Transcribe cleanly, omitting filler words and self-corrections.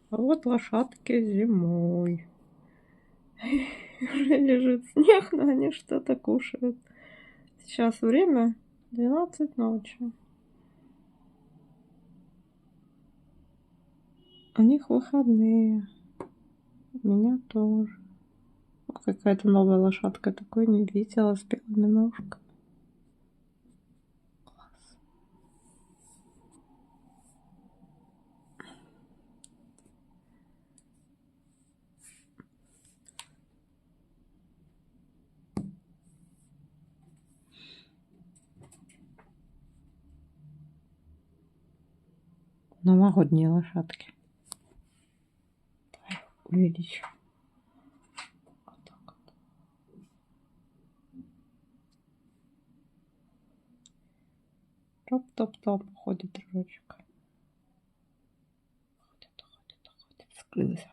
А вот лошадки зимой. Уже лежит снег, но они что-то кушают. Сейчас время 12 ночи. У них выходные. У меня тоже. Вот какая-то новая лошадка. Такой не видела с белыми ножками. Класс. Новогодние лошадки. Увеличу. Вот так вот. Топ-топ-топ. Ходит дружочек. Ходит. Скрылась.